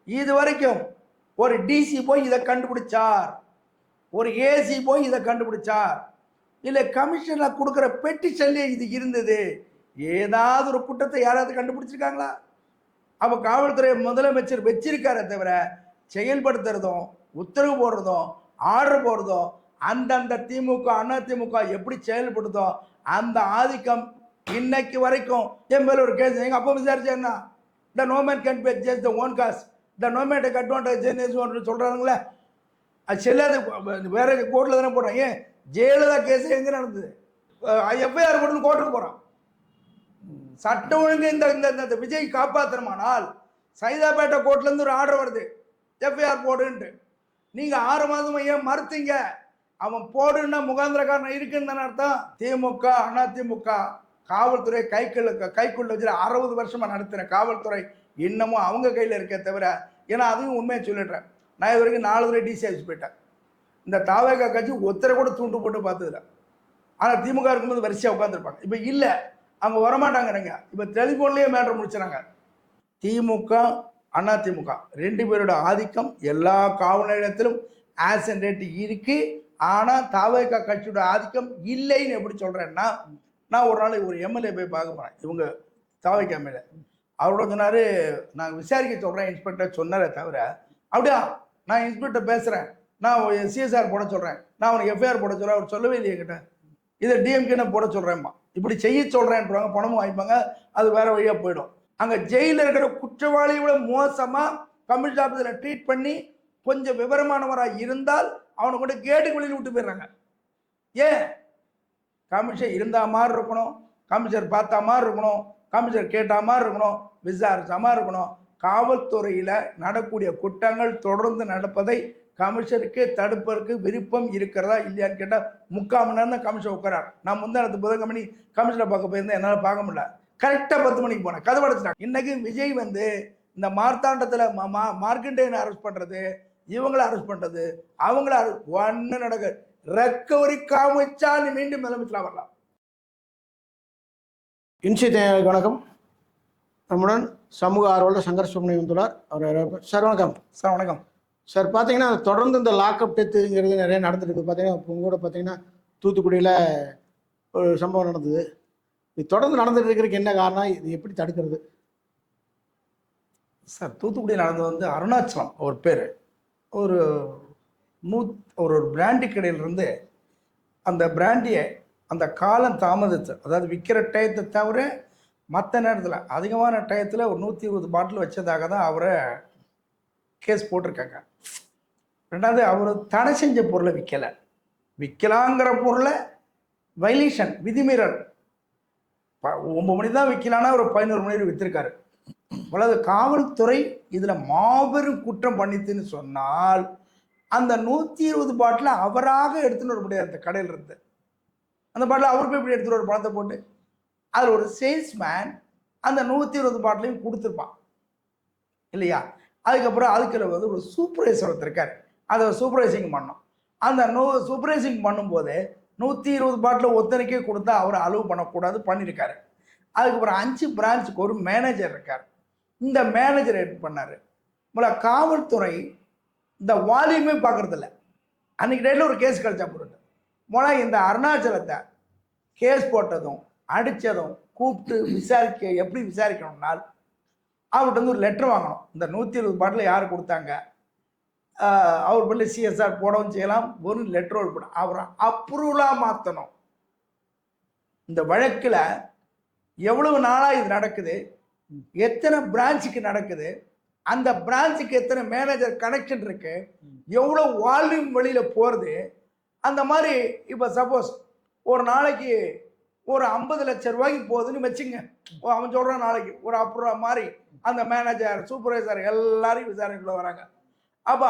இது வரைக்கும் ஒரு டிசி போய் இதை கண்டுபிடிச்சார், ஒரு ஏசி போய் இதை கண்டுபிடிச்சார், இல்லை கமிஷனில் கொடுக்குற பெட்டிஷன்லேயே இது இருந்தது, ஏதாவது ஒரு குற்றத்தை யாராவது கண்டுபிடிச்சிருக்காங்களா? அப்போ காவல்துறை முதலமைச்சர் வச்சிருக்காரே தவிர செயல்படுத்துறதும் உத்தரவு போடுறதும் ஆர்டர் போடுறதும் அந்தந்த திமுக அண்ணா திமுக எப்படி செயல்படுதோ அந்த ஆதிக்கம் இன்னைக்கு வரைக்கும். என் மேல ஒரு கேஸ் எங்க அப்பா விசாரிச்சேன்னா, the no man can pay just the own cause, the no man take advantage சொல்றாங்களே, அது செல்லாத. வேற கோர்ட்ல தானே போடுறான். ஏன் ஜெயலலிதா கேஸ் எங்க நடந்தது? எஃப்ஐஆர் போட்டு கோர்ட்டுக்கு போறான். சட்டம் ஒழுங்கு இந்த விஜய் காப்பாற்றணுமானால் சைதாப்பேட்டை கோர்ட்ல இருந்து ஒரு ஆர்டர் வருது, எஃப்ஐஆர் போடுன்ட்டு. நீங்க 6 மாதமா ஏன் மறுத்தீங்க? அவன் போடுன்னா முகாந்திரக்காரன் இருக்குன்னு அர்த்தம். திமுக அண்ணா திமுக காவல்துறை கைக்குள்ள வச்சு 60 வருஷமா நடத்தின காவல்துறை இன்னமும் அவங்க கையில் இருக்க தவிர, ஏன்னா அதையும் உண்மையை சொல்லிடுறேன், நான் இது வரைக்கும் 4 முறை டிசி ஆஃபீஸ் போயிட்டேன். இந்த தாவேகா கட்சி ஒருத்தரை கூட தூண்டு போட்டு பார்த்ததுல. ஆனால் திமுக இருக்கும்போது வரிசையாக உட்காந்துருப்பாங்க. இப்போ இல்லை, அவங்க வரமாட்டாங்கிறங்க. இப்போ டெலிஃபோன்லேயே மேட்ரு முடிச்சுறாங்க. திமுக அண்ணா திமுக 2 பேரோட ஆதிக்கம் எல்லா காவல் நிலையத்திலும் ஆக்சிடென்ட் ரேட் இருக்கு. ஆனால் தாவேகா கட்சியோட ஆதிக்கம் இல்லைன்னு எப்படி சொல்கிறேன்னா, நான் ஒரு நாள் ஒரு எம்எல்ஏ போய் பார்க்க போகிறேன், இவங்க தாவேகா எம்எல்ஏ. அவரோட சொன்னார், நான் விசாரிக்க சொல்கிறேன் இன்ஸ்பெக்டர் சொன்னாரே தவிர, அப்படியா நான் இன்ஸ்பெக்டர் பேசுகிறேன், நான் சிஎஸ்ஆர் போட சொல்கிறேன், நான் அவனுக்கு எஃப்ஐஆர் போட சொல்கிறேன், அவர் சொல்லவே இல்லையே கிட்ட. இதை டிஎம்கேன்னு போட சொல்கிறேன்மா, இப்படி செய்ய சொல்கிறேன்றாங்க, பணமும் வாங்கிப்பாங்க, அது வேற வழியாக போயிடும். அங்கே ஜெயிலில் இருக்கிற குற்றவாளியோட மோசமாக கமிஷன் ஆஃபீஸில் ட்ரீட் பண்ணி கொஞ்சம் விவரமானவராக இருந்தால் அவனை கொண்டு கேட்டுக்கு வெளியில் விட்டு போயிடுறாங்க. ஏன்? கமிஷன் இருந்தா மாதிரி இருக்கணும், கமிஷனர் பார்த்தா மாதிரி இருக்கணும், கமிஷனர் கேட்டா மாதிரி இருக்கணும், விசாரிச்ச மாதிரி இருக்கணும். காவல்துறையில் நடக்கூடிய குற்றங்கள் தொடர்ந்து நடப்பதை கமிஷனுக்கு தடுப்பதற்கு விருப்பம் இருக்கிறதா இல்லையான்னு கேட்டால் 3/4 மணி நேரம் தான் கமிஷன் உட்காரார். நான் முந்தானத்து புதன்கிழமை கமிஷனை பார்க்க போயிருந்தேன், என்னால் பார்க்க முடியல. கரெக்டாக 10 மணிக்கு போனேன், கதவு அடைச்சிட்டாங்க. இன்னைக்கு விஜய் இந்த மார்த்தாண்டத்தில் மார்க்கண்டேயனை அரெஸ்ட் பண்ணுறது, இவங்களை அரெஸ்ட் பண்ணுறது, அவங்கள ஒன்று நடக்க ரெக்கவரி காமிச்சா நீ மீண்டும் முதலமைச்சராக வரலாம். வணக்கம். நம்முடன் சமூக ஆர்வலர் சங்கர் சுப்ரமணியம் வந்துள்ளார். அவர் சார் வணக்கம். சார் வணக்கம். சார் பார்த்தீங்கன்னா தொடர்ந்து இந்த லாக்அப் டெத்துங்கிறது நிறைய நடந்துட்டு இருக்குது. பார்த்தீங்கன்னா இப்போ கூட பார்த்தீங்கன்னா தூத்துக்குடியில் ஒரு சம்பவம் நடந்தது. இது தொடர்ந்து நடந்துட்டு இருக்கிறதுக்கு என்ன காரணம்? இது எப்படி தடுக்கிறது? சார் தூத்துக்குடியில் நடந்தது அருணாச்சலம் ஒரு பேர், ஒரு ஒரு பிராண்டி கடையிலிருந்து அந்த பிராண்டியை அந்த காலம் தாமதத்தை, அதாவது விற்கிற டயத்தை தவிர மற்ற நேரத்தில் அதிகமான டயத்தில் ஒரு 120 பாட்டில் வச்சதாக தான் அவரை கேஸ் போட்டிருக்காங்க. ரெண்டாவது, அவர் தடை செஞ்ச பொருளை விற்கலாங்கிற பொருளை வைலேஷன், விதிமீறல். 9 மணி தான் விற்கலான்னா ஒரு 11 மணி விற்றுருக்காரு. அதாவது காவல்துறை இதில் மாபெரும் குற்றம் பண்ணித்துன்னு சொன்னால் அந்த 120 பாட்டில் அவராக எடுத்துன்னு வர முடியாது. அந்த கடையில் இருந்து அந்த பாட்டில் அவர் போய் இப்படி எடுத்துகிட்டு ஒரு பணத்தை போட்டு அதில் ஒரு சேல்ஸ்மேன் அந்த 120 பாட்டிலையும் கொடுத்துருப்பான் இல்லையா? அதுக்கப்புறம் அதுக்குள்ள ஒரு சூப்பர்வைசர் ஒருத்தர் இருக்கார், அதை சூப்பர்வைசிங் பண்ணோம். அந்த சூப்பர்வைசிங் பண்ணும்போது 120 பாட்டில் ஒத்தனைக்கே கொடுத்தா அவர் அலோவ் பண்ணக்கூடாது, பண்ணியிருக்காரு. அதுக்கப்புறம் 5 பிரான்ச்சுக்கு ஒரு மேனேஜர் இருக்கார். இந்த மேனேஜர் எட் பண்ணார். காவல்துறை இந்த வால்யூமே பார்க்குறதில்ல. அன்றைக்கி டேட்டில் ஒரு கேஸ் கிடைச்சா போட்டு இந்த அருணாச்சலத்தை கேஸ் போட்டதும் அடித்ததும் கூப்பிட்டு எப்படி விசாரிக்கணும்னால் அவர்கிட்ட ஒரு லெட்டர் வாங்கணும். இந்த 120 பாட்டில் யார் கொடுத்தாங்க, அவர் பண்ணி சிஎஸ்ஆர் போடவும் செய்யலாம், ஒரு லெட்டர் போட அவரை அப்ரூவலாக மாற்றணும். இந்த வழக்கில் எவ்வளவு நாளாக இது நடக்குது, எத்தனை பிரான்ச்சுக்கு நடக்குது, அந்த பிரான்ச்சுக்கு எத்தனை மேனேஜர் கனெக்ஷன் இருக்கு, எவ்வளோ வால்யூம் வெளியில் போகிறது. அந்த மாதிரி இப்போ சப்போஸ் ஒரு நாளைக்கு ஒரு 50 லட்சம் ரூபாய்க்கு போகுதுன்னு வச்சுங்க, அவன் சொல்கிறான் நாளைக்கு ஒரு அப்ரூவ் மாதிரி அந்த மேனேஜர் சூப்பர்வைசர் எல்லாரையும் விசாரணைக்குள்ள வராங்க. அப்போ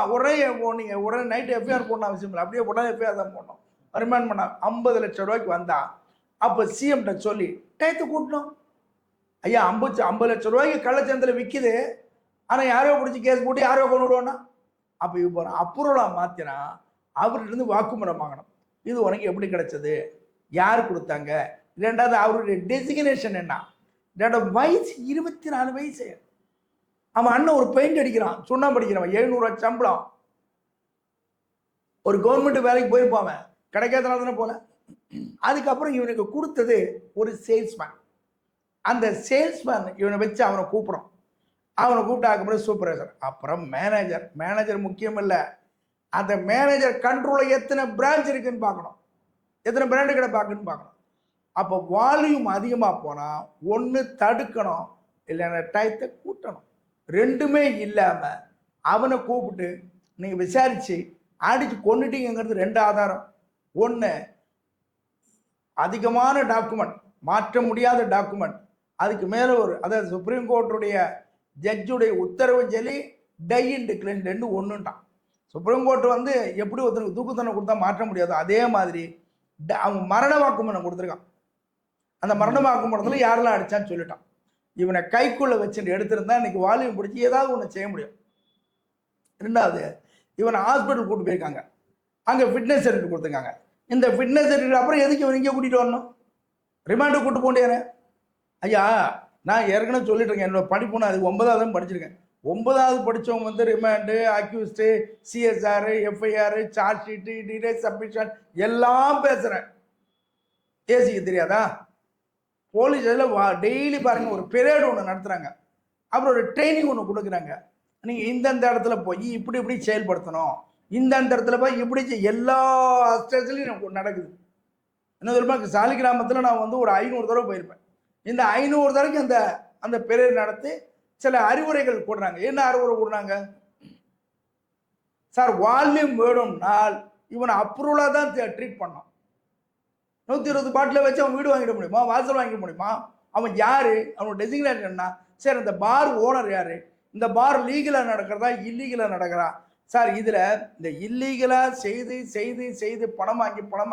நீங்கள் உடனே நைட்டு எஃப்ஐஆர் போடணும் அவசியம் இல்லை, அப்படியே உடனே எஃப்ஐஆர் தான் போடணும். ரிமாண்ட் பண்ண 50 லட்சம் ரூபாய்க்கு வந்தால் அப்போ சிஎம்கிட்ட சொல்லி டயத்தை கூட்டணும். ஐயா 50 லட்சம் ரூபாய்க்கு கள்ளச்சந்தையில் விற்கிது, ஆனால் யாரோ பிடிச்சி கேஸ் போட்டு யாரோ கொண்டு விடுவோன்னா, அப்போ இப்போ அப்ரூவலாக மாற்றினா அவர்கிட்ட வாக்குமூலம் வாங்கணும். இது உனக்கு எப்படி கிடைச்சது, யார் கொடுத்தாங்க, ரெண்டாவது அவருடைய டெசிக்னேஷன் என்ன, ரெண்டாவது வயசு 24 வயசு. அவன் அண்ணன் ஒரு பெயிண்ட் அடிக்கிறான், சுண்ணாம்பு அடிக்கிறான், 700 சம்பளம். ஒரு கவர்மெண்ட் வேலைக்கு போயிருப்பான், கிடைக்காதனால தானே போல. அதுக்கப்புறம் இவனுக்கு கொடுத்தது ஒரு சேல்ஸ்மேன். அந்த சேல்ஸ்மேன் இவனை வச்சு அவனை கூப்பிடும். அவனை கூப்பிட்டாக்கப்புறம் சூப்பர்வைசர், அப்புறம் மேனேஜர். மேனேஜர் முக்கியம் இல்லை, அந்த மேனேஜர் கண்ட்ரோலில் எத்தனை பிரான்ச் இருக்குன்னு பார்க்கணும், எத்தனை பிராண்டு கடை பார்க்கணும்னு பார்க்கணும். அப்போ வால்யூம் அதிகமாக போனால் ஒன்று தடுக்கணும், இல்லைன்னா டயத்தை கூட்டணும். ரெண்டுமே இல்லாமல் அவனை கூப்பிட்டு நீங்கள் விசாரித்து அடித்து கொண்டுட்டீங்கிறது 2 ஆதாரம். ஒன்று அதிகமான டாக்குமெண்ட், மாற்ற முடியாத டாக்குமெண்ட், அதுக்கு மேலே அதாவது சுப்ரீம் கோர்ட்டுடைய ஜட்ஜுடைய உத்தரவு சொல்லி டை அண்ட் டிக்ளைன் ஒன்றுட்டான். சுப்ரீம் கோர்ட் வந்து எப்படி ஒருத்தனுக்கு தூக்கு தண்டனை கொடுத்தா மாற்ற முடியாது, அதே மாதிரி அவன் மரண வாக்குமூலம் கொடுத்துருக்கான். அந்த மரண வாக்குமூலத்தில் யாரெல்லாம் அடித்தான்னு சொல்லிட்டான். இவனை கைக்குள்ளே வச்சுட்டு எடுத்திருந்தா இன்னைக்கு வால்யூம் பிடிச்சி ஏதாவது ஒன்று செய்ய முடியும். ரெண்டாவது, இவனை ஹாஸ்பிட்டல் கூப்பிட்டு போயிருக்காங்க, அங்கே ஃபிட்னஸ் சர்டிஃபிகேட் கொடுத்துருக்காங்க. இந்த ஃபிட்னஸ் சர்டிஃபிகேட் அப்புறம் எதுக்கு இவன் இங்கே கூட்டிகிட்டு வரணும், ரிமாண்டு கூப்பிட்டு போண்டேன். ஐயா, நான் ஏற்கனவே சொல்லிட்டு இருக்கேன், என்னோட படிப்பு நான் அது 9வது படிச்சிருக்கேன். 9வது படித்தவங்க வந்து remand, accused, CSR, FIR, charge sheet, details submission எல்லாம் பேசுகிறேன். ஏசிக்கு தெரியாதா? போலீஸ் இதில் டெய்லி பாருங்கள் ஒரு பீரியட் ஒன்று நடத்துகிறாங்க, அப்புறம் ஒரு ட்ரைனிங் ஒன்று கொடுக்குறாங்க. நீங்கள் இந்தந்த இடத்துல போய் இப்படி இப்படி செயல்படுத்தணும், இந்தந்த இடத்துல போய் இப்படி எல்லா ஸ்டேஜ்லையும் நடக்குது. என்ன தெரியுமா, சாலிகிராமத்தில் நான் வந்து ஒரு 500 தடவை போயிருப்பேன். இந்த 500 தடவைக்கு அந்த அந்த பீரியட் நடத்தி சில அறிவுரைகள் போடுறாங்க. என்ன அறிவுரை போடுறாங்க சார்? வால்யூம் வேணும்னால் இவனை அப்ரூவலாக தான் ட்ரீட் பண்ணோம். 120 பாட்டில் வச்சு அவன் வீடு வாங்கிட முடியுமா, வாசல் வாங்கிட முடியுமா? அவன் யாரு, அவனோட டெசிக்னேஷன் என்ன? சார் இந்த பார் ஓனர் யாரு, இந்த பார் லீகலாக நடக்கிறதா இல்லீகலாக நடக்கிறா? சார் இதில் இந்த இல்லீகலாக செய்து செய்து செய்து பணம்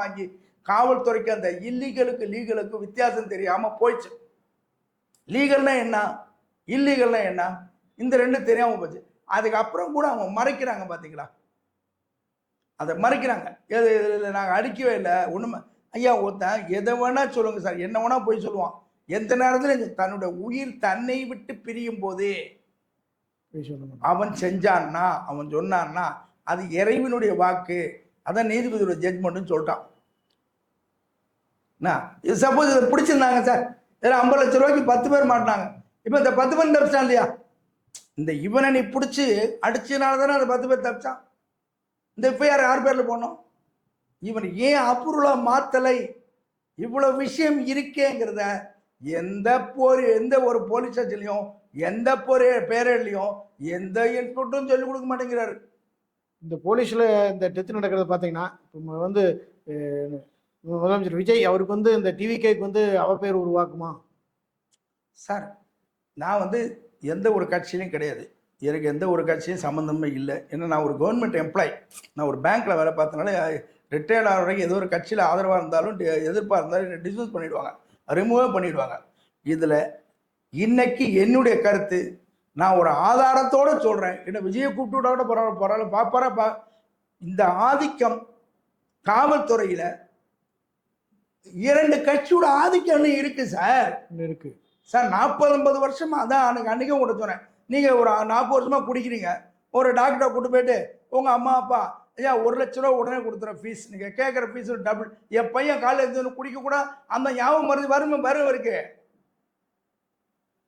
வாங்கி காவல்துறைக்கு அந்த இல்லீகலுக்கு லீகலுக்கு வித்தியாசம் தெரியாமல் போயிடுச்சு. லீகல்னா என்ன, இல்லீகல்னா என்ன, இந்த ரெண்டும் தெரியாமல் போச்சு. அதுக்கப்புறம் கூட அவங்க மறைக்கிறாங்க, பார்த்தீங்களா? அதை மறைக்கிறாங்க. நாங்கள் அடிக்கவே இல்லை ஒன்றுமே. ஐயா, ஒருத்தன் எதை வேணா சொல்லுங்க சார், என்ன வேணா போய் சொல்லுவான். எந்த நேரத்தில் தன்னுடைய உயிர் தன்னை விட்டு பிரியும் போதே அவன் செஞ்சான்னா, அவன் சொன்னான்னா அது இறைவனுடைய வாக்கு, அதான் நீதிபதியோட ஜட்ஜ்மெண்ட்னு சொல்லிட்டான். சப்போஸ் இதை பிடிச்சிருந்தாங்க சார், 50 லட்சம் ரூபாய்க்கு 10 பேர் மாட்டினாங்க, இப்போ இந்த 10 பேர் தப்பிச்சான் இல்லையா? இந்த இவனை நீ பிடிச்சி அடிச்சதுனால தானே அந்த 10 பேர் தப்பிச்சான். இந்த எஃப்ஐஆர் 6 பேரில் போனோம். இவன் ஏன் அப்ரூவலாக மாத்தலை? இவ்வளோ விஷயம் இருக்கேங்கிறத எந்த ஒரு போலீஸ் ஸ்டேஷன்லையும் எந்த பேரலையும் எந்த இன்ஸ்பெக்டரும் சொல்லிக் கொடுக்க மாட்டேங்கிறாரு. இந்த போலீஸில் இந்த டெத்து நடக்கிறத பார்த்தீங்கன்னா, இப்போ வந்து முதலமைச்சர் விஜய் அவருக்கு வந்து இந்த டிவிகேக்கு வந்து அவப்பேர் உருவாக்குமா? சார், நான் வந்து எந்த ஒரு கட்சியிலையும் கிடையாது, எனக்கு எந்த ஒரு கட்சியும் சம்மந்தமே இல்லை. ஏன்னா நான் ஒரு கவர்மெண்ட் எம்ப்ளாய், நான் ஒரு பேங்க்கில் வேலை பார்த்தனால ரிட்டையர்ட் ஆகிற வரைக்கும் ஏதோ ஒரு கட்சியில் ஆதரவாக இருந்தாலும் எதிர்ப்பாக இருந்தாலும் டிஸ்மிஸ் பண்ணிவிடுவாங்க, ரிமூவே பண்ணிவிடுவாங்க. இதில் இன்னைக்கு என்னுடைய கருத்து, நான் ஒரு ஆதாரத்தோடு சொல்கிறேன். என்ன விஜயை கூப்பிட்டு விட பரவாயில்ல பார்ப்பாரப்பா. இந்த ஆதிக்கம் காவல்துறையில் 2 கட்சியோட ஆதிக்கம் இருக்கு சார், இருக்கு சார். 40-50 வருஷமா அதான் அன்னைக்கு உங்கள்கிட்ட சொன்னேன். நீங்கள் ஒரு 40 வருஷமாக குடிக்கிறீங்க, ஒரு டாக்டரை கூட்டு போயிட்டு உங்கள் அம்மா அப்பா ஐயா 1 லட்ச ரூபா உடனே கொடுத்துறேன் ஃபீஸ், நீங்கள் கேட்குற ஃபீஸ் டபுள், என் பையன் காலையில் இருந்து குடிக்க கூட அந்த ஞாபகம் வரும் இருக்கு.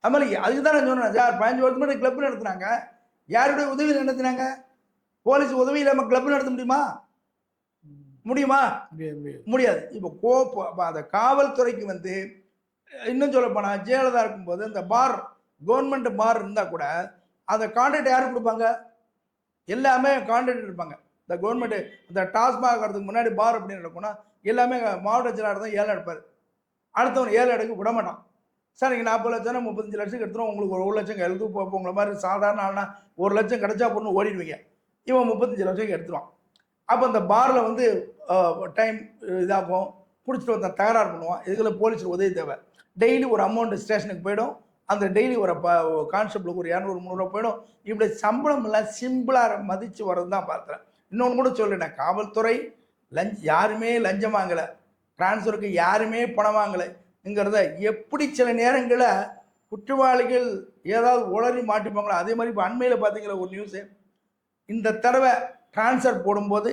அது மாதிரி அதுக்கு தான் நான் சொன்னேன் சார், 15 வருஷம் முன்னாடி கிளப் நடத்துனாங்க. யாருடைய உதவியில் நடத்தினாங்க? போலீஸ் உதவி இல்லாமல் கிளப் நடத்த முடியுமா? முடியாது. இப்போ அந்த காவல்துறைக்கு வந்து இன்னும் சொல்ல போனால் ஜெயலலிதா இருக்கும்போது இந்த பார் கவர்மெண்ட் பார் இருந்தால் கூட அந்த கான்ட்ராக்ட் யாருக்கு கொடுப்பாங்க? எல்லாமே கான்ட்ராக்ட் இருப்பாங்க. இந்த கவர்மெண்ட் இந்த டாஸ்மாக் வரதுக்கு முன்னாடி பார் அப்படின்னு நடக்கும்னா எல்லாமே மாவட்ட செயலாளர் தான் ஏலம் எடுப்பார். அடுத்தவன் ஏலம் எடுக்க விட மாட்டான். சார் நீங்கள் 40 லட்சம் 35 லட்சம் எடுத்துரும், உங்களுக்கு ஒரு 1 லட்சம் எழுது போப்போம். உங்களை மாதிரி சாதாரண ஆள்னா 1 லட்சம் கிடைச்சா பொண்ணு ஓடிடுவீங்க. இவன் 35 லட்சம் எடுத்துருவான். அப்போ அந்த பாரில் வந்து டைம் இதாகும், பிடிச்சிட்டு வந்தால் தகராறு பண்ணுவான். இதுக்குள்ள போலீஸுக்கு உதவி தேவை. டெய்லி ஒரு அமௌண்ட் ஸ்டேஷனுக்கு போயிடும். அந்த டெய்லி ஒரு கான்ஸ்டபிளுக்கு ஒரு 200-300 போயிடும். இப்படி சம்பளம் எல்லாம் சிம்பிளாக மதித்து வர்றது தான் பார்த்தேன். இன்னொன்று கூட சொல்லிட்டேன், காவல்துறை யாருமே லஞ்சம் வாங்கலை, டிரான்ஸ்ஃபருக்கு யாருமே பணம் வாங்கலைங்கிறத எப்படி சில நேரங்களில் குற்றவாளிகள் ஏதாவது உளறி மாட்டிப்பாங்களோ அதே மாதிரி இப்போ அண்மையில் பார்த்தீங்களா ஒரு நியூஸு, இந்த தடவை டிரான்ஸ்ஃபர் போடும்போது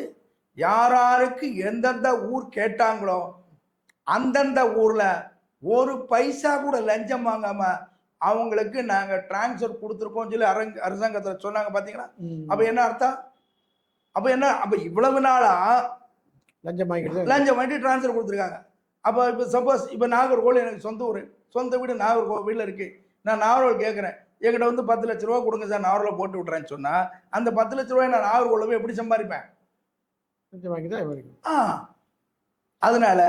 யாராருக்கு எந்தெந்த ஊர் கேட்டாங்களோ அந்தந்த ஊர்ல ஒரு பைசா கூட லஞ்சம் வாங்காம அவங்களுக்கு நாங்க டிரான்ஸ்ஃபர் கொடுத்துருக்கோம் சொல்லி அரசாங்கத்தில் சொன்னாங்க பாத்தீங்களா? அப்ப என்ன அர்த்தம்? அப்ப இவ்வளவு நாளா லஞ்சம் வாங்கிட்டு டிரான்ஸ்ஃபர் கொடுத்துருக்காங்க. அப்போ இப்போ சப்போஸ் இப்போ நாகர்கோவில் எனக்கு சொந்த ஊர், சொந்த வீடு நாகர்கோவிலில் இருக்கு. நான் நாகர்கோவில் கேட்குறேன், என்கிட்ட வந்து 10 லட்ச ரூபா கொடுங்க சார், நாகர்கோவில் போட்டு விட்றேன்னு சொன்னா அந்த 10 லட்ச ரூபாய் நான் நாகர்கோவில் போய் எப்படி சம்பாதிப்பேன்? அதனால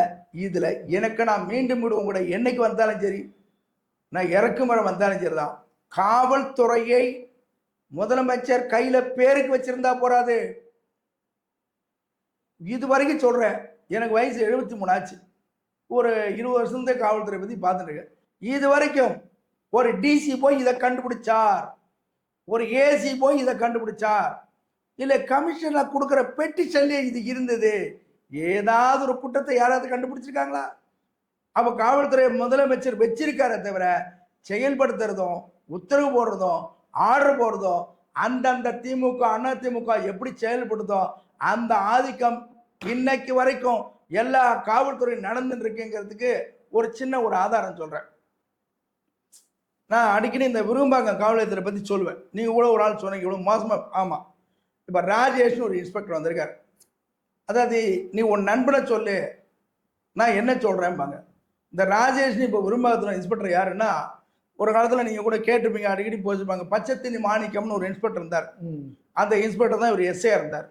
இதுல எனக்கு நான் மீண்டும் கூட என்னைக்கு வந்தாலும் சரி, நான் இறக்குமுறை வந்தாலும் சரிதான், காவல்துறையை முதலமைச்சர் கையில பேருக்கு வச்சிருந்தா போறாது. இது வரைக்கும் சொல்றேன், எனக்கு வயசு 73 ஆச்சு, ஒரு 20 வருஷத்தை காவல்துறை பத்தி பார்த்துட்டு இருக்கேன். இது வரைக்கும் ஒரு டிசி போய் இதை கண்டுபிடிச்சார், ஒரு ஏசி போய் இதை கண்டுபிடிச்சார், இல்ல கமிஷனர் கொடுக்குற பெட்டிஷன்ல இது இருந்தது, ஏதாவது ஒரு குற்றத்தை யாராவது கண்டுபிடிச்சிருக்காங்களா? அப்ப காவல்துறை முதலமைச்சர் வச்சிருக்காரே தவிர செயல்படுத்துறதும் உத்தரவு போடுறதும் ஆர்டர் போடுறதும் அந்தந்த திமுக அண்ணா திமுக எப்படி செயல்படுதோ அந்த ஆதிக்கம் இன்னைக்கு வரைக்கும் எல்லா காவல்துறை நடந்துட்டு இருக்குங்கிறதுக்கு ஒரு சின்ன ஒரு ஆதாரம் சொல்றேன். நான் அடிக்கடி இந்த விரும்பாக்கம் காவல் நிலையத்தை பத்தி சொல்லுவேன். நீங்க கூட ஒரு ஆள் சொன்னீங்க இவ்வளவு மோசமா. ஆமா, இப்ப ராஜேஷ்னு ஒரு இன்ஸ்பெக்டர் வந்திருக்காரு. அதாவது நீ உன் நண்பனை சொல்லு, நான் என்ன சொல்றேன்பாங்க. இந்த ராஜேஷ்னு இப்போ விரும்பாக்கத்துல இன்ஸ்பெக்டர் யாருன்னா, ஒரு காலத்துல நீங்க கூட கேட்டுப்பீங்க, அடிக்கடி போச்சுப்பாங்க, பச்சத்தினி மாணிக்கம்னு ஒரு இன்ஸ்பெக்டர் இருந்தார். அந்த இன்ஸ்பெக்டர் தான் இவர் எஸ்ஐயா இருந்தார்.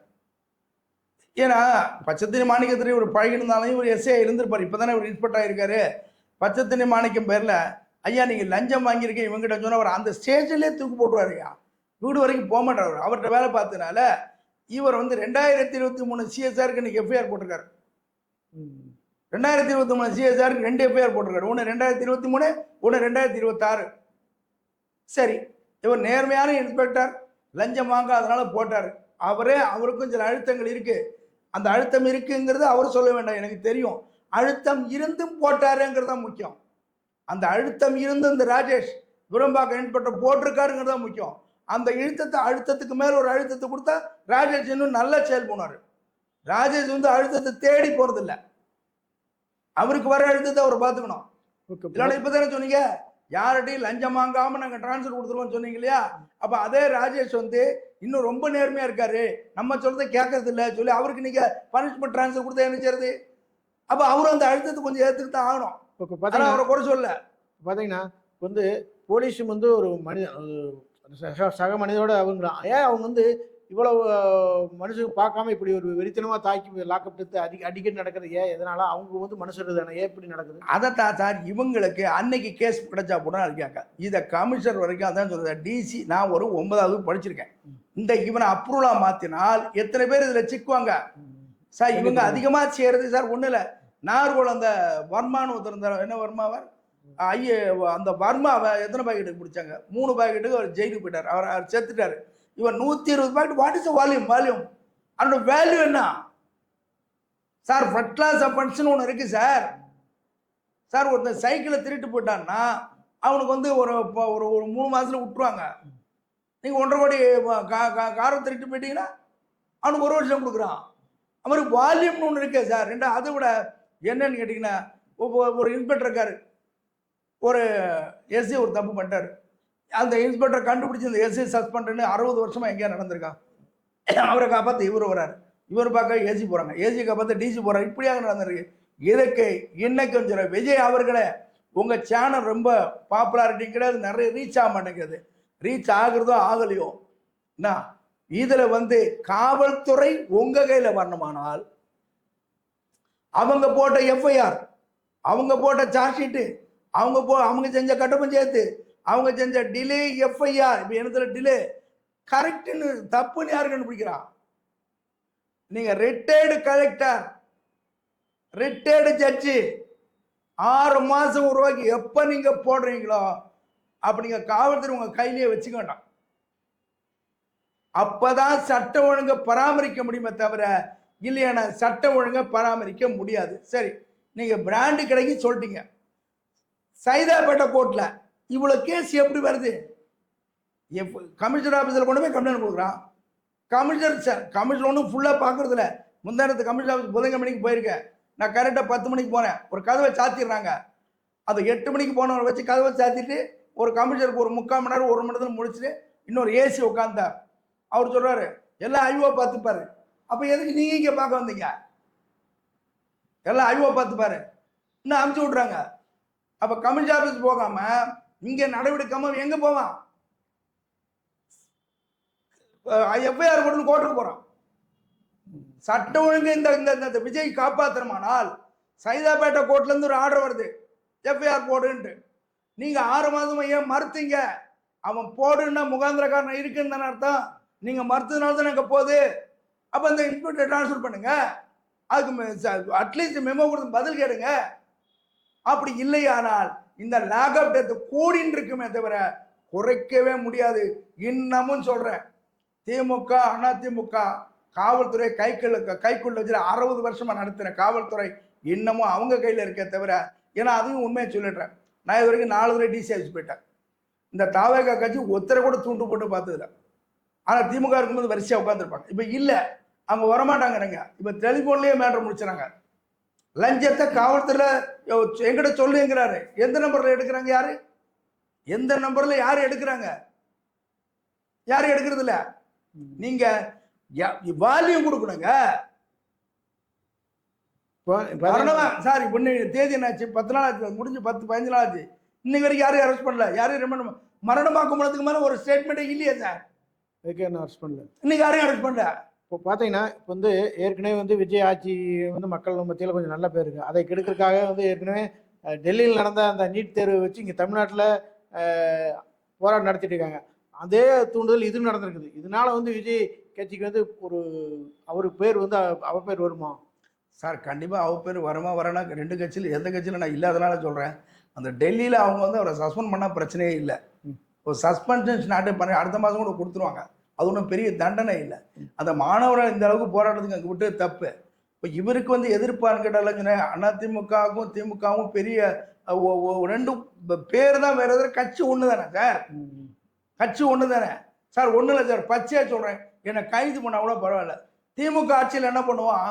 ஏன்னா பச்சத்தினி மாணிக்கத்திலே ஒரு பழகிருந்தாலும் இவர் எஸ்ஐயா இருந்திருப்பார். இப்பதானே ஒரு இன்ஸ்பெக்டர் ஆயிருக்காரு. பச்சத்தினி மாணிக்கம் பேர்ல ஐயா நீங்க லஞ்சம் வாங்கியிருக்கீங்க இவங்கிட்ட சொன்னா அவர் அந்த ஸ்டேஷன்லேயே தூக்கு போட்டுருவாரு. ஐயா வீடு வரைக்கும் போக மாட்டார். அவர்கிட்ட வேலை பார்த்ததுனால இவர் வந்து 2023 சிஎஸ்ஆருக்கு இன்னைக்கு எஃப்ஐஆர் போட்டிருக்காரு. 2023 சிஎஸ்ஆருக்கு 2 எஃப்ஐஆர் போட்டிருக்காரு. ஒன்று 2023, ஒன்று 2026. சரி, இவர் நேர்மையான இன்ஸ்பெக்டர், லஞ்சம் வாங்க அதனால போட்டார். அவருக்கும் சில அழுத்தங்கள் இருக்கு. அந்த அழுத்தம் இருக்குங்கிறது அவர் சொல்ல வேண்டாம், எனக்கு தெரியும். அழுத்தம் இருந்தும் போட்டாருங்கிறது தான் முக்கியம். அந்த அழுத்தம் இருந்து இந்த ராஜேஷ் விரும்பாக்க இன்ஸ்பெக்டர் போட்டிருக்காருங்கிறது தான் முக்கியம். அந்த அழுத்தத்துக்கு மேல ஒரு அழுத்தத்தை கொடுத்தா ராஜேஷ் இன்னும் நல்லா செயல் போனாரு. ராஜேஷ் வந்து அழுத்தத்தை தேடி போறது இல்லை, அவருக்கு வர அழுத்தத்தை அவர் பார்த்துக்கணும். இப்பதானே சொன்னீங்க யார்கிட்டையும் லஞ்சம் வாங்காம நாங்க டிரான்ஸ்ஃபர் கொடுத்துருவோம் சொன்னீங்க இல்லையா? அப்ப அதே ராஜேஷ் வந்து இன்னும் ரொம்ப நேர்மையா இருக்காரு, நம்ம சொல்றதை கேட்கறது இல்லை சொல்லி அவருக்கு நீங்க பனிஷ்மெண்ட் டிரான்ஸ்ஃபர் கொடுத்தா என்ன செய்யறது? அப்ப அவரும் அந்த அழுத்தத்தை கொஞ்சம் ஏற்றுக்கு தான் ஆகணும். அவரை குறை சொல்ல பாத்தீங்கன்னா வந்து போலீஸும் வந்து ஒரு சக மனிதோட அவங்க வந்து இவ்வளவு மனுஷங்க பார்க்காம இப்படி ஒரு வெறித்தனமா தாக்கி லாக்அப் எடுத்து அடிக்கடி நடக்கிறது ஏன்? எதனால அவங்க வந்து மனுஷர் தானே, ஏன் இப்படி நடக்குது? அதைத்தான் சார் இவங்களுக்கு அன்னைக்கு கேஸ் கிடைச்சா கூட இருக்காங்க. இதை கமிஷனர் வரைக்கும் அதான் சொல்றது. டிசி நான் ஒரு 9வது படிச்சிருக்கேன். இந்த இவனை அப்ரூவலா மாத்தினால் எத்தனை பேர் இதுல சிக்குவாங்க சார்? இவங்க அதிகமா செய்யறது சார் ஒண்ணு இல்ல, நார்கோல் அந்த வர்மான்னு ஒருத்தர் இருந்தார், என்ன வர்மாவர் அந்த வர்மாவை எத்தனை பாக்கெட்டுக்கு பிடிச்சாங்க? 3 பாக்கெட்டுக்கு அவர் ஜெயிலுக்கு போயிட்டார். அவர் செத்துட்டாரு. இவன் 120 பாக்கெட். What is volume? அதோட வேல்யூ என்ன சார்? ஃபர்ஸ்ட் கிளாஸ் அஃபென்ஸ்னு ஒன்று இருக்கு சார். சார் ஒருத்தர் சைக்கிளை திருட்டு போயிட்டான்னா அவனுக்கு வந்து ஒரு 3 மாசத்துல விட்டுருவாங்க. நீங்க 1.5 கோடி காரை திருட்டு போயிட்டீங்கன்னா அவனுக்கு 1 வருஷம் கொடுக்குறான். அவருக்கு வால்யூம்னு ஒன்று இருக்கு சார். அதை விட என்னன்னு கேட்டீங்கன்னா, ஒரு இன்ஸ்பெக்டர் இருக்காரு, ஒரு எஸ்சி ஒரு தப்பு பண்ணிட்டாரு. அந்த இன்ஸ்பெக்டர் கண்டுபிடிச்சி அந்த எஸ்சி சஸ்பெண்ட் 60 வருஷமா எங்கேயா நடந்திருக்கான். அவரை காப்பாற்ற இவர் வர்றாரு, இவர் பார்க்க ஏசி போறாங்க, ஏசி காப்பாற்ற டிசி போறாரு. இப்படியாக நடந்திருக்கு. இதுக்கு இன்னைக்கும் சொல்ற விஜய் அவர்களே, உங்க சேனல் ரொம்ப பாப்புலாரிட்டி கிடையாது, நிறைய ரீச் ஆக மாட்டேங்குது. ரீச் ஆகுறதோ ஆகலையோ, என்ன இதுல வந்து காவல்துறை உங்க கையில வரணுமானால் அவங்க போட்ட எஃப்ஐஆர், அவங்க போட்ட சார்ஜ் ஷீட்டு, அவங்க செஞ்ச கட்ட பஞ்சாயத்து, அவங்க செஞ்ச டிலே எஃப்ஐஆர், இப்ப என்னத்துல டிலே கரெக்ட்னு தப்புன்னு யாரு கண்டுபிடிக்கிறான்? நீங்க ரிட்டையர்டு கலெக்டர், ரிட்டையர்டு ஜட்ஜி 6 மாசம் ரூபாய்க்கு எப்ப நீங்க போடுறீங்களோ அப்ப நீங்க காவல்துறை உங்க கையிலேயே வச்சுக்க வேண்டாம். அப்பதான் சட்ட ஒழுங்கை பராமரிக்க முடியுமே தவிர இல்லையான சட்ட ஒழுங்கை பராமரிக்க முடியாது. சரி, நீங்க பிராண்டு கடைக்கு சொல்லிட்டீங்க. சைதாப்பேட்டை கோர்ட்ல இவ்வளோ கேஸ் எப்படி வருது? கமிஷனர் ஆஃபீஸில் கொண்டு போய் கம்ப்ளைண்ட் கொடுக்குறான். கமிஷனர் ஒன்றும் ஃபுல்லாக பார்க்குறதில்ல. முந்தானத்து கமிஷனர் ஆஃபீஸ் புதன்கிழமை மணிக்கு போயிருக்கேன். நான் கரெக்டாக 10 மணிக்கு போனேன். ஒரு கதவை சாத்திடுறாங்க. அது 8 மணிக்கு போனவரை வச்சு கதவை சாத்திட்டு ஒரு கமிஷனருக்கு ஒரு 3/4 மணி நேரம் 1 மணி நேரத்தில் முடிச்சுட்டு இன்னொரு ஏசி உட்காந்தார். அவர் சொல்கிறாரு எல்லாம் ஐஓ பார்த்துப்பாரு. அப்போ எதுக்கு நீங்கள் இங்கே பார்க்க வந்தீங்க? எல்லாம் ஐஓ பார்த்துப்பாரு இன்னும் அமுச்சு விட்றாங்க. அப்போ கமிஷன் ஆஃபீஸ் போகாமல் இங்கே நடவடிக்கையாமல் எங்கே போவான்? எஃப்ஐஆர் போட்டு கோர்ட்டுக்கு போகிறான். சட்டம் ஒழுங்கு இந்த விஜய் காப்பாற்றணுமானால் சைதாப்பேட்டை கோர்ட்லேருந்து ஒரு ஆர்டர் வருது எஃப்ஐஆர் போடுன்ட்டு. நீங்கள் 6 மாதமா ஏன் மறுத்தீங்க? அவன் போடுன்னா முகாந்திரக்காரன் இருக்குன்னு தானே அர்த்தம். நீங்கள் மறுத்ததுனால தான் எனக்கு போகுது. அப்போ அந்த இன்ஸ்பெக்டர் ட்ரான்ஸ்ஃபர் பண்ணுங்க. அதுக்கு அட்லீஸ்ட் மெமோ கொடுத்து பதில் கேளுங்க. அப்படி இல்லையானால் இந்த லேக் ஆஃப் டெத் கூடின்னு இருக்குமே தவிர குறைக்கவே முடியாது. இன்னமும் சொல்கிறேன், திமுக அதிமுக காவல்துறை கைக்குள்ள வச்சு 60 வருஷமா நடத்துகிற காவல்துறை இன்னமும் அவங்க கையில் இருக்க தவிர, ஏன்னா அதையும் உண்மையை சொல்லிடுறேன், நான் இது வரைக்கும் 4 முறை டிசி ஆஃபீஸ் போயிட்டேன். இந்த தாவேகா கட்சி ஒருத்தரை கூட தூண்டு போட்டு பார்த்ததில்ல. ஆனால் திமுக இருக்கும்போது வரிசையாக உட்காந்துருப்பாங்க. இப்போ இல்லை, அவங்க வரமாட்டாங்கிறங்க. இப்போ டெலிஃபோன்லேயே மேட்ரு முடிச்சுறாங்க. லஞ்சத்தை காவல்துறை எங்கிட்ட சொல்லுங்கிறாரு. எந்த நம்பரில் எடுக்கிறாங்க? யாரு எந்த நம்பரில் யார் எடுக்கிறாங்க? யாரும் எடுக்கிறது இல்லை. நீங்க வால்யூம் கொடுக்கணுங்க. சார் இப்போ தேதி என்னாச்சு? 10 நாள் ஆச்சு, முடிஞ்சு 10-15 நாள் ஆச்சு. இன்னைக்கு வரைக்கும் யாரையும் அரெஸ்ட் பண்ணல. யாரையும் மரணமாக்கும் போனதுக்கு மேலே ஒரு ஸ்டேட்மெண்ட்டே இல்லையா சார்? அரெஸ்ட் பண்ணல. இன்னைக்கு யாரையும் அரெஸ்ட் பண்ணல. இப்போ பார்த்தீங்கன்னா இப்போ வந்து ஏற்கனவே வந்து விஜய் ஆட்சி வந்து மக்கள் மத்தியில் கொஞ்சம் நல்ல பேர் இருக்குது. அதை கெடுக்கிறதுக்காக வந்து ஏற்கனவே டெல்லியில் நடந்த அந்த நீட் தேர்வை வச்சு இங்கே தமிழ்நாட்டில் போராட்டம் நடத்திட்டு இருக்காங்க. அதே தூண்டுதல் இதுவும் நடந்திருக்குது. இதனால வந்து விஜய் கட்சிக்கு வந்து ஒரு அவருக்கு பேர் வந்து அவ பேர் வருமா சார்? கண்டிப்பாக அவ பேர் வருமா வரனா 2 கட்சியில் எந்த கட்சியில் நான் இல்லாதனால சொல்கிறேன். அந்த டெல்லியில் அவங்க வந்து அவரை சஸ்பெண்ட் பண்ணால் பிரச்சனையே இல்லை. ஒரு சஸ்பென்ஷன் நாட்டை பண்ணி அடுத்த மாதம் கூட கொடுத்துருவாங்க. அது ஒன்றும் பெரிய தண்டனை இல்லை. அந்த மாணவரை இந்த அளவுக்கு போராட்டத்துக்கு அங்கே விட்டு தப்பு. இப்போ இவருக்கு வந்து எதிர்ப்பான்னு கேட்டாலும் அதிமுகவும் திமுகவும் பெரிய 2 பேர் தான், வேறு எதாவது கட்சி ஒன்று தானே சார்? கட்சி ஒன்று தானே சார்? ஒன்றும் இல்லை சார், பச்சையாக சொல்கிறேன். என்னை கைது பண்ண அவ்வளோ பரவாயில்ல. திமுக ஆட்சியில் என்ன பண்ணுவான்?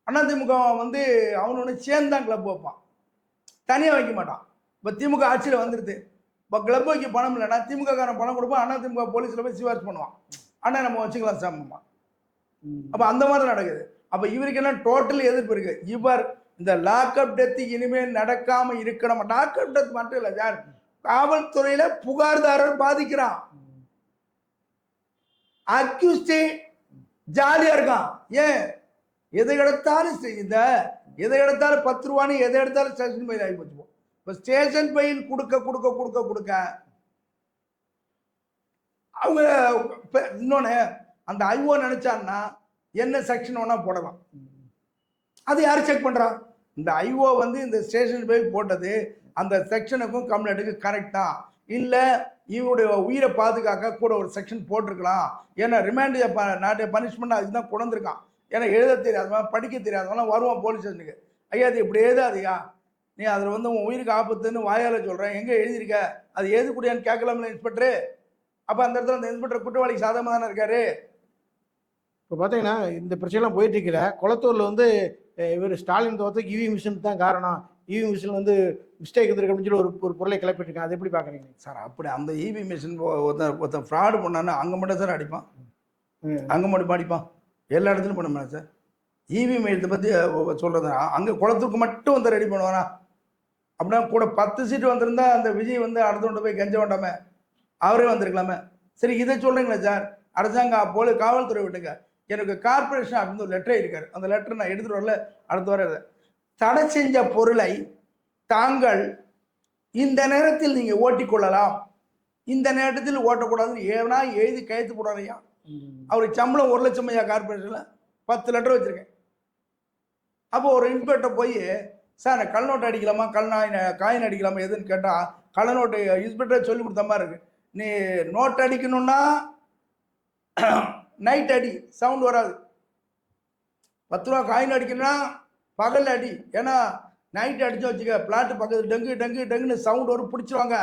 அதிமுக வந்து அவனு ஒன்று சேர்ந்தான் கிளப் வைப்பான், தனியாக வைக்க மாட்டான். இப்போ திமுக ஆட்சியில் வந்துடுது. இப்போ கிளப் வைக்க பணம் இல்லைன்னா திமுக காரன் பணம் கொடுப்பான், அதிமுக போலீஸில் போய் சிபாரிசு பண்ணுவான், அண்ணா நம்ம வச்சுக்கலாம் சாமம்மா. அப்போ அந்த மாதிரி நடக்குது. அப்போ இவருக்கு எல்லாம் டோட்டல் எதிர்ப்பு இருக்கு. இவர் இந்த லாக்அப் டெத்து இனிமேல் நடக்காமல் இருக்கணும். லாக்அப் டெத் மட்டும் இல்லை சார், காவல்துறையில புகார்தாரர் பாதிக்கிறான். அக்யூஸ்டே ஜாலியா இருக்கான். ஏன்? எதை எடுத்தாலும் எதை எடுத்தாலும் 10 ரூபான்னு எதை எடுத்தாலும் ஸ்டேஷன் பையில் ஆகி போச்சு. இப்போ ஸ்டேஷன் பையில் கொடுக்க அவங்க இன்னொன்று அந்த ஐஓ நினைச்சான்னா என்ன செக்ஷன் வேணா போடலாம். அது யார் செக் பண்றா? இந்த ஐஓ வந்து இந்த ஸ்டேஷன் பையில் போட்டது அந்த செக்ஷனுக்கும் கம்ப்ளைண்ட்டுக்கு கரெக்டா இல்லை, இவருடைய உயிரை பாதுகாக்க கூட ஒரு செக்ஷன் போட்டிருக்கலாம். ஏன்னா ரிமாண்ட் நாட்டு பனிஷ்மெண்ட் அதுக்கு தான் கொண்டிருக்கான். ஏன்னா எழுத தெரியாதவன் படிக்க தெரியாதவன் வருவான் போலீஸ் ஸ்டேஷனுக்கு. ஐயா அது இப்படி எழுதாதியா, நீ அதில் வந்து உன் உயிருக்கு ஆபத்துன்னு வாயால் சொல்கிறேன், எங்கே எழுதியிருக்க, அது எழுதக்கூடியான்னு கேட்கலாம்ல இன்ஸ்பெக்டரு. அப்போ அந்த இடத்துல அந்த இன்ஸ்பெக்டர் குற்றவாளிக்கு சாதகமாக தானே இருக்காரு. இப்போ பார்த்தீங்கன்னா இந்த பிரச்சனைலாம் போயிட்டு இருக்கிற குளத்தூரில் வந்து இவர் ஸ்டாலின் தோற்றத்துக்கு இவி மிஷின் தான் காரணம், இவி மிஷின் வந்து மிஸ்டேக் இருந்திருக்கு அப்படின்னு சொல்லி ஒரு பொருளை கிளப்பிட்டுருக்கேன். அது எப்படி பார்க்குறீங்க சார்? அப்படி அந்த இவி மிஷின் ஒருத்தன் ஃப்ராடு பண்ணான்னா அங்கே மட்டும் சார் அடிப்பான், அங்கே மட்டும் அடிப்பான், எல்லா இடத்துலையும் பண்ண மாட்டேன் சார். இவி மையத்தை பற்றி சொல்கிறது அங்கே குளத்துக்கு மட்டும் வந்து ரெடி பண்ணுவானா? அப்படின்னா கூட 10 சீட்டு வந்திருந்தா அந்த விஜய் வந்து அடுத்த போய் கெஞ்ச வேண்டாமே, அவரே வந்திருக்கலாமே. சரி இதை சொல்கிறீங்களா சார்? அரசாங்கம் போல காவல்துறை விட்டுங்க, எனக்கு கார்பரேஷன் அப்படின்னு ஒரு லெட்டரே இருக்காரு. அந்த லெட்டர் நான் எடுத்துகிட்டு வரல, அடுத்து வர தடை செஞ்ச பொருளை தாங்கள் இந்த நேரத்தில் நீங்கள் ஓட்டிக்கொள்ளலாம், இந்த நேரத்தில் ஓட்டக்கூடாதுன்னு ஏன்னா எழுதி கையெழுத்து போடுறாரையா. அவருக்கு சம்பளம் 1 லட்சம் ஐயா, கார்பரேஷனில் 10 லெட்டர் வச்சுருக்கேன். அப்போ ஒரு இன்ஸ்பெக்டர் போய் சார் நான் கள்ள நோட்டு அடிக்கலாமா காயின் அடிக்கலாமா எதுன்னு கேட்டால் கள்ள நோட்டு இன்ஸ்பெக்டர் சொல்லி கொடுத்த மாதிரி இருக்கு. நீ நோட் அடிக்கணும்னா நைட் அடி, சவுண்ட் வராது. 10 ரூபா காயின் அடிக்கணும்னா பகல் அடி, ஏன்னா நைட் அடிச்சு வச்சுக்க பிளாட்டு பக்கத்து டங்கு டங்குன்னு சவுண்ட் வரும், பிடிச்சிருவாங்க.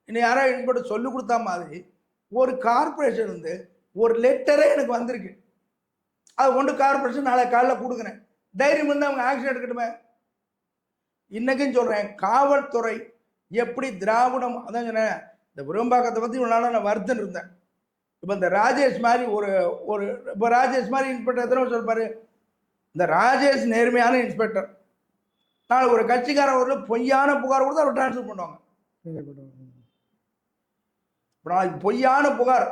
இன்னும் யாராவது இன்ஸ்பெக்டர் சொல்லி கொடுத்தா மாதிரி ஒரு கார்பரேஷன் வந்து ஒரு லெட்டரே எனக்கு வந்திருக்கு. அதை கொண்டு கார்பரேஷன் நாளை காலையில் கொடுக்குறேன். தைரியம் வந்து அவங்க ஆக்ஷன் எடுக்கட்டுமே. இன்னைக்கும் சொல்றேன், காவல்துறை எப்படி திராவிடம், அதான் சொன்னேன், இந்த விரும்பாக்கத்தை பற்றி இவ்வளோ நாளாக நான் வருத்தம் இருந்தேன். இப்போ இந்த ராஜேஷ் மாதிரி ஒரு இப்போ ராஜேஷ் மாதிரி இன்ஸ்பெக்டர் எத்தனை சொல்லிப்பாரு, இந்த ராஜேஷ் நேர்மையான இன்ஸ்பெக்டர். நாளை ஒரு கட்சிக்காரன் ஒரு பொய்யான புகார் கொடுத்து அவர் டிரான்ஸ்ஃபர் பண்ணுவாங்க. இப்போ நாளைக்கு பொய்யான புகார்,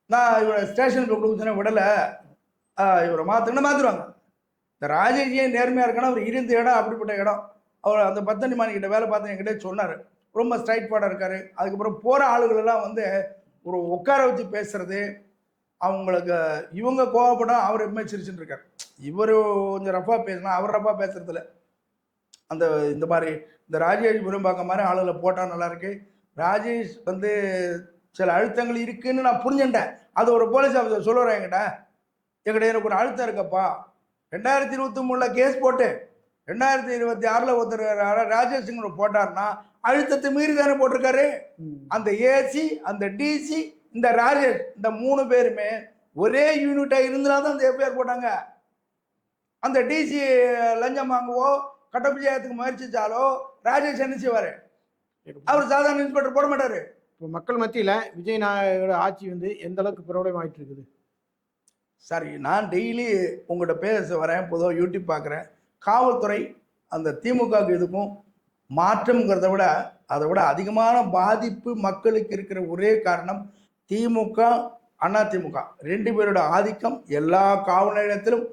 நான் இவரை ஸ்டேஷனுக்கு கொடுக்குறேன் விடலை, இவரை மாற்றிடுவாங்க. இந்த ராஜேஷே நேர்மையாக இருக்கணும். அவர் இருந்த இடம் அப்படிப்பட்ட இடம். அவர் அந்த பத்தனிமானிக்கிட்ட வேலை பார்த்து என்கிட்ட சொன்னார், ரொம்ப ஸ்ட்ரைட் ஃபார்வர்டாக இருக்கார். அதுக்கப்புறம் போகிற ஆளுகளெல்லாம் வந்து ஒரு உட்கார வச்சு பேசுறது, அவங்களுக்கு இவங்க கோவப்படும், அவர் எப்பவுமே சிரிச்சுட்டு இருக்கார். இவர் கொஞ்சம் ரஃபாக பேசினா அவர் ரஃபாக பேசுறதில்ல. அந்த இந்த மாதிரி இந்த ராஜேஷ் விரும்பாக்க மாதிரி ஆளுகளை போட்டால் நல்லாயிருக்கு. ராஜேஷ் வந்து சில அழுத்தங்கள் இருக்குன்னு நான் புரிஞ்சுட்டேன். அது ஒரு போலீஸ் ஆஃபீஸர் சொல்லுறேன் என்கிட்ட எனக்கு ஒரு அழுத்தம் இருக்கப்பா. 2023 கேஸ் போட்டு 2026 ஒருத்தர் ராஜேஷ் போட்டார்னா அழுத்தத்தை மீறி தானே போட்டிருக்காரு. அந்த ஏசி, அந்த டிசி, இந்த ராஜேஷ், இந்த 3 பேருமே ஒரே யூனிட்டா இருந்தா தான் அந்த எஃப்ஐஆர் போட்டாங்க. அந்த டிசி லஞ்சம் வாங்குவோ கட்டபிஜயத்துக்கு முயற்சிச்சாலோ ராஜேஷ் என்ன செய்வாரு? அவர் சாதாரண இன்ஸ்பெக்டர் போட மாட்டாரு. இப்போ மக்கள் மத்தியில் விஜய் நாயோட ஆட்சி வந்து எந்த அளவுக்கு பிரபலம் ஆகிட்டு இருக்குது? சரி, நான் டெய்லி உங்கள்கிட்ட பேச வரேன், பொதுவாக யூடியூப் பார்க்குறேன். காவல்துறை அந்த திமுகவுக்கு இதுக்கும் மாற்றம்ங்கிறத விட அதை விட அதிகமான பாதிப்பு மக்களுக்கு இருக்கிற ஒரே காரணம் திமுக அதிமுக 2 பேரோட ஆதிக்கம் எல்லா காவல் நிலையத்திலும்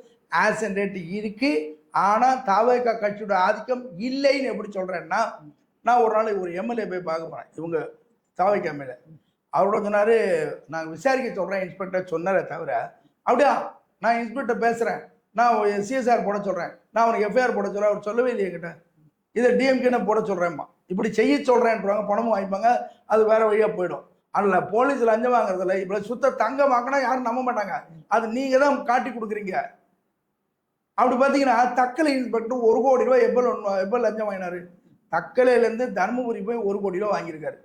ஆசன்டேட் இருக்கு. ஆனால் தாவேகா கட்சியோட ஆதிக்கம் இல்லைன்னு எப்படி சொல்கிறேன்னா, நான் ஒரு நாள் ஒரு எம்எல்ஏ போய் பார்க்க போகிறேன், இவங்க தாவேகா எம்எல்ஏ. அவரோட சொன்னார், நான் விசாரிக்க சொல்கிறேன் இன்ஸ்பெக்டர் சொன்னாரே தவிர, அப்படியா நான் இன்ஸ்பெக்டர் பேசுகிறேன், நான் சிஎஸ்ஆர் போட சொல்கிறேன், நான் அவனுக்கு எஃப்ஐஆர் போட சொல்கிறேன், அவர் சொல்லவே இல்லையே என்கிட்ட. இதை டிஎம்கே நான் போட சொல்கிறேன்மா, இப்படி செய்ய சொல்கிறேன்றாங்க, பணமும் வாங்கிப்பாங்க, அது வேற வழியாக போயிடும். அதில் போலீஸ் லஞ்சம் வாங்குறதில்ல, இப்போ சுத்த தங்கம் வாங்கினா யாரும் நம்ப மாட்டாங்க, அது நீங்கள் தான் காட்டி கொடுக்குறீங்க. அப்படி பார்த்தீங்கன்னா தக்கலை இன்ஸ்பெக்டர் 1 கோடி ரூபாய் எப்போ லஞ்சம் வாங்கினாரு? தக்கலையிலேருந்து தர்மபுரி போய் 1 கோடி ரூபா வாங்கியிருக்காரு.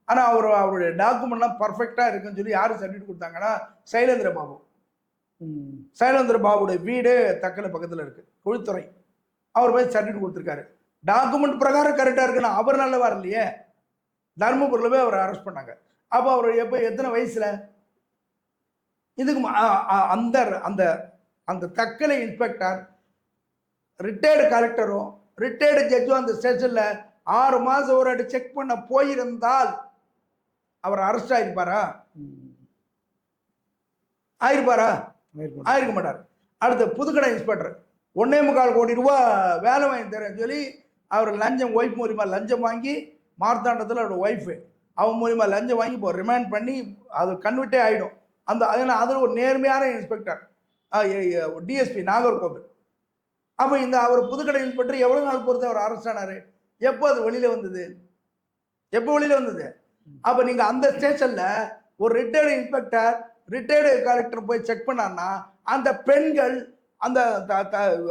ஆனால் அவருடைய டாக்குமெண்ட்லாம் பர்ஃபெக்டாக இருக்குன்னு சொல்லி யார் சர்டிஃபிகேட் கொடுத்தாங்கன்னா சைலேந்திர பாபு. சைலேந்திர பாபுடைய வீடு தக்கலை பக்கத்தில் இருக்கு, குழித்துறை. அவர் போய் சர்டிஃபிகேட் கொடுத்துருக்காரு, டாக்குமெண்ட் பிரகாரம் கரெக்டாக இருக்குன்னா. அவர் நல்லவா இல்லையே, தர்மபுரியில் போய் அவரை அரெஸ்ட் பண்ணாங்க. அப்போ அவர் எப்போ எத்தனை வயசுல? இதுக்கு அந்த அந்த அந்த தக்கலை இன்ஸ்பெக்டர் ரிட்டையர்டு கலெக்டரும் ரிட்டையர்டு ஜட்ஜும் அந்த ஸ்டேஷன்ல 6 மாதம் ஒரு அடி செக் பண்ண போயிருந்தால் அவர் அரெஸ்ட் ஆயிருப்பாரா? ஆயிருக்க மாட்டார். அடுத்த புதுக்கடை இன்ஸ்பெக்டர் 1.25 கோடி ரூபா வேலை வாங்கி தரேன்னு சொல்லி அவர் லஞ்சம், ஒய்ஃப் மூலியமா லஞ்சம் வாங்கி, மார்த்தாண்டத்தில் அவரோட ஒய்ஃபு அவன் மூலியமா லஞ்சம் வாங்கி இப்போ ரிமாண்ட் பண்ணி அது கன்விட்டே ஆகிடும். அதில் ஒரு நேர்மையான இன்ஸ்பெக்டர் டிஎஸ்பி நாகர்கோவில். அப்போ இந்த அவர் புதுக்கடை இன்ஸ்பெக்டர் எவ்வளோ நாள் பொறுத்து அவர் அரெஸ்ட் ஆனார்? எப்போ அது வெளியில் வந்தது? அப்போ நீங்கள் அந்த ஸ்டேஷனில் ஒரு ரிட்டையர்டு இன்ஸ்பெக்டர் ரிட்டையர்டு கலெக்டர் போய் செக் பண்ணான்னா அந்த பெண்கள் அந்த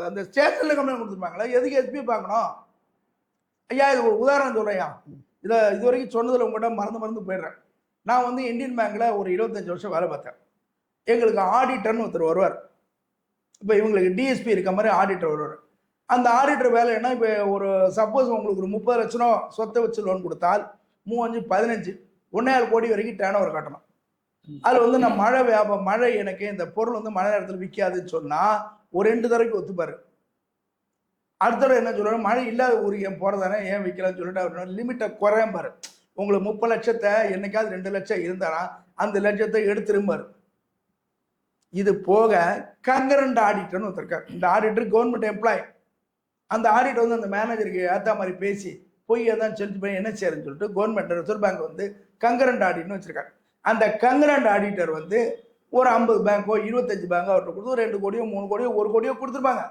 அந்த ஸ்டேஷனில் கம்ப்ளைண்ட் கொடுத்துருப்பாங்களா? எதுக்கு எஸ்பி பார்க்கணும்? ஐயா, இது ஒரு உதாரணம் சொல்கிறேன். இது வரைக்கும் சொன்னதில் உங்கள்கிட்ட மறந்து போயிடுறேன். நான் வந்து இந்தியன் பேங்க்கில் ஒரு 25 வருஷம் வேலை பார்த்தேன். எங்களுக்கு ஆடிட்டர்னு ஒருத்தர் வருவார். இப்போ இவங்களுக்கு டிஎஸ்பி இருக்க மாதிரி ஆடிட்டர் வருவார். அந்த ஆடிட்டர் வேலை என்ன, இப்போ ஒரு சப்போஸ் உங்களுக்கு ஒரு 30 லட்ச ரூபா சொத்தை வச்சு லோன் கொடுத்தால் 3, 5, 15 1.5 கோடி வரைக்கும் டேர்ன் ஓவர் கட்டணும். அதில் வந்து நான் மழை எனக்கு இந்த பொருள் வந்து மழை நேரத்தில் விற்காதுன்னு சொன்னால் ஒரு 2 தடவைக்கு ஒத்துப்பார். அடுத்த தடவை என்ன சொல்லுவாரு, மழை இல்லாத ஊருக்கு ஏன் போகிறதானே, ஏன் விற்கலான்னு சொல்லிட்டு அவர் லிமிட்டை குறையம்பார். உங்களுக்கு 30 லட்சத்தை என்னைக்காவது 2 லட்சம் இருந்தாரா அந்த லட்சத்தை எடுத்துரும்பார். இது போக கங்கரண்ட் ஆடிட்டர்னு ஒருத்தருக்கார். இந்த ஆடிட்டர் கவர்மெண்ட் எம்ப்ளாய். அந்த ஆடிட்டர் வந்து அந்த மேனேஜருக்கு ஏற்ற மாதிரி பேசி போய் எதாவது செலுத்தி போய் என்ன செய்யறதுன்னு சொல்லிட்டு கவர்மெண்ட் ரிசர்வ் பேங்க் வந்து கங்கரண்ட் ஆடிட்னு வச்சிருக்காரு. அந்த கங்கரண்ட் ஆடிட்டர் வந்து ஒரு 50 பேங்கோ 25 பேங்கோ அவர்கிட்ட கொடுத்து 2 கோடியோ 3 கோடியோ 1 கோடியோ கொடுத்துருப்பாங்க.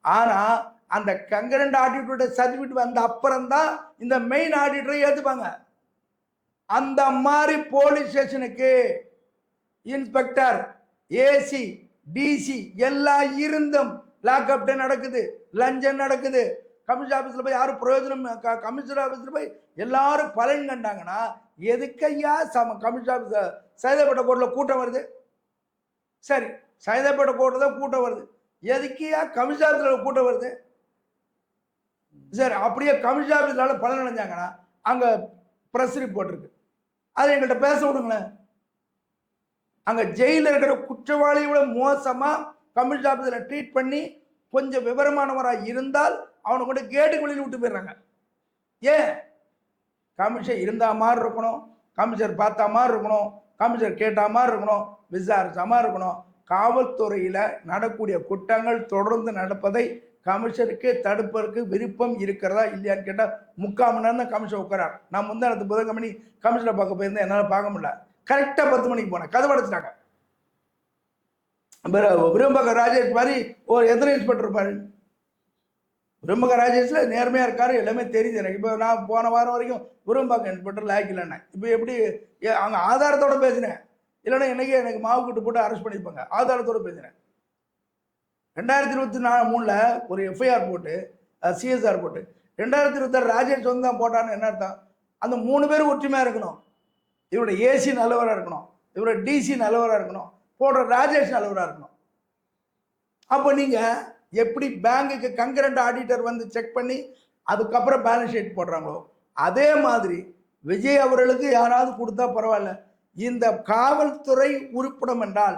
ஆனால் அந்த கங்கரண்ட் ஆடிட்டரோட சர்டிஃபிகேட் வந்த அப்புறம் தான் இந்த மெயின் ஆடிட்டரை ஏற்றுப்பாங்க. அந்த மாதிரி போலீஸ் ஸ்டேஷனுக்கு இன்ஸ்பெக்டர், ஏசி, டிசி எல்லாம் இருந்தும் லாக்அப் நடக்குது, லஞ்சம் நடக்குது, கமிஷன் ஆஃபீஸில் போய் யாரும் பிரயோஜனம் கமிஷனர் ஆஃபீஸில் போய் எல்லாரும் பலன் கண்டாங்கன்னா எதுக்கையா கமிஷன் ஆஃபீஸ் சைதாப்பேட்டை கோர்ட்டில் கூட்டம் வருது? சரி, சைதாப்பேட்டை கோர்ட்டில் தான் கூட்டம் வருது, எதுக்கையா கமிஷன் ஆஃபீஸில் கூட்டம் வருது? சரி, அப்படியே கமிஷன் ஆஃபீஸால பலன் அடைஞ்சாங்கன்னா அங்கே ப்ரெஸ் ரிப்போர்ட் இருக்கு, அதை எங்கள்கிட்ட பேச விடுங்களேன். அங்கே ஜெயிலில் இருக்கிற குற்றவாளியோட மோசமாக கமிஷன் ஆஃபீஸில் ட்ரீட் பண்ணி கொஞ்சம் விவரமானவராக இருந்தால் அவனை கொண்டு கேட்டுக்கு வெளியில் விட்டு போயிடுறாங்க. ஏன்? கமிஷன் இருந்தா மாதிரி இருக்கணும், கமிஷனர் பார்த்தா மாதிரி இருக்கணும், கமிஷனர் கேட்டா மாதிரி இருக்கணும், விசாரிச்ச மாதிரி இருக்கணும். காவல்துறையில் நடக்கூடிய குற்றங்கள் தொடர்ந்து நடப்பதை கமிஷனுக்கு தடுப்பதற்கு விருப்பம் இருக்கிறதா இல்லையான்னு கேட்டால் 3/4 மணி நேரம் தான் கமிஷன் உட்காரார். நான் முந்தானத்து புதன்கிழமை கமிஷனை பார்க்க போயிருந்தேன், என்னால் பார்க்க முடியல. கரெக்டாக 10 மணிக்கு போனேன், கதவு அடைச்சிட்டாங்க. விரும்பக ராஜேஷ் மாதிரி ஒரு எத்தனை இன்ஸ்பெக்டர் இருப்பாரு. விரும்பக ராஜேஷ்ல நேர்மையாக இருக்காரு, எல்லாமே தெரியுது எனக்கு. இப்போ நான் போன வாரம் வரைக்கும் விரும்பாக்க இன்ஸ்பெக்டர் லாய்க்கலண்ணே. இப்போ எப்படி அங்கே ஆதாரத்தோடு பேசினேன், இல்லைன்னா என்னைக்கு எனக்கு மாவு கட்டு போட்டு அரெஸ்ட் பண்ணியிருப்பாங்க. ஆதாரத்தோடு பேசினேன். 2023 ஒரு எஃப்ஐஆர் போட்டு சிஎஸ்ஆர் போட்டு 2026 ராஜேஷ் வந்து தான் போட்டான்னு என்ன அர்த்தம்? அந்த 3 பேரும் ஒற்றுமையாக இருக்கணும். இவரோட ஏசி நல்லவராக இருக்கணும், இவரோட டிசி நல்லவராக இருக்கணும், போடுற ராஜேஷ் நல்லவராக இருக்கணும். அப்போ நீங்கள் எப்படி பேங்குக்கு கங்கரண்ட் ஆடிட்டர் வந்து செக் பண்ணி அதுக்கப்புறம் பேலன்ஸ் ஷீட் போடுறாங்களோ அதே மாதிரி விஜய் அவர்களுக்கு யாராவது கொடுத்தா பரவாயில்ல. இந்த காவல்துறை உறுப்பிடம் என்றால்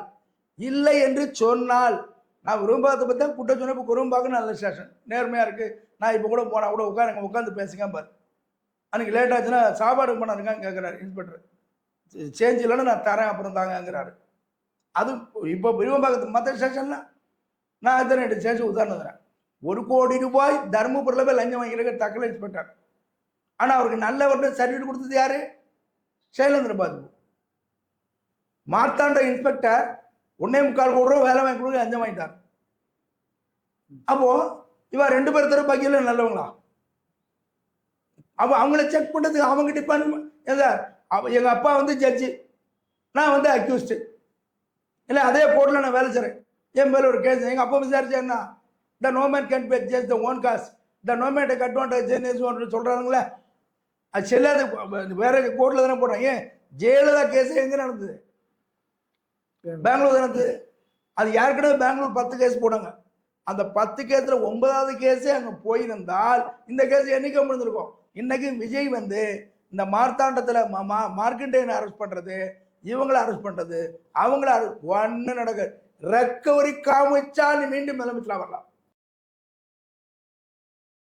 இல்லை என்று சொன்னால், நான் விரும்பாத பற்றி தான் குட்ட சொன்ன. இப்போ விரும்பாக்க நல்ல ஸ்டேஷன் நேர்மையாக இருக்குது. நான் இப்போ கூட போனால் கூட உட்காந்து பேசுங்க பாரு. அன்றைக்கி லேட் ஆச்சுன்னா சாப்பாடு பண்ணாருங்கன்னு கேட்குறாரு இன்ஸ்பெக்டர். சேஞ்ச் இல்லைன்னு நான் தரேன் அப்புறம் தாங்கங்கிறாரு. அது இப்போ விரும்பாக்கத்து மற்ற ஸ்டேஷன்லாம் நான் எத்தனை 2 ஸ்டேஷன் உதாரணம் தரேன். 1 கோடி ரூபாய் தர்மபுரியில் போய் லஞ்சம் வாங்கியிருக்க தக்கலை இன்ஸ்பெக்டர். ஆனால் அவருக்கு நல்ல சர்டிஃபிகேட் கொடுத்தது யாரு? சைலேந்திர பாபு. மார்த்தாண்ட இன்ஸ்பெக்டர் 1.25 கோடி ரூபா வேலை வாங்கி கொடுக்க லஞ்சம் வாங்கிட்டார். அப்போ இவன் 2 பேர் தர பக்கியில நல்லவங்களா? அப்போ அவங்கள செக் பண்ணுறதுக்கு அவங்க டிபார்ட்மெண்ட் சார். எங்கள் அப்பா வந்து ஜட்ஜு, நான் வந்து அக்யூஸ்டு இல்லை, அதே கோர்ட்டில் நான் வேலை செய்கிறேன். என் மேலே ஒரு கேஸ் எங்கள் அப்பா விசாரிச்சேன்னா the no man can pay just the own cause the no man take advantage சொல்கிறாங்களே, அது செல்லாத. வேற கோர்ட்டில் தானே போடுறேன். ஏன் ஜெயலலிதா கேஸ் எங்கே நடந்தது? பெங்களூர் நடந்தது. அது யாருக்கிட்ட பெங்களூர் 10 கேஸ் போடாங்க. அந்த 10 கேஸில் 9வது கேஸே அங்கே போயிருந்தால் இந்த கேஸ் என்னைக்கு முடிஞ்சிருக்கும். இன்னைக்கு விஜய் வந்து இந்த மார்த்தாண்டத்தில் மார்க்கண்டேயனை அரெஸ்ட் பண்ணுறது, இவங்களை அரெஸ்ட் பண்ணுறது, அவங்கள ஒன்று நடக்க ரெக்கவரி காமிச்சா நீ மீண்டும் முதலமைச்சராக வரலாம்.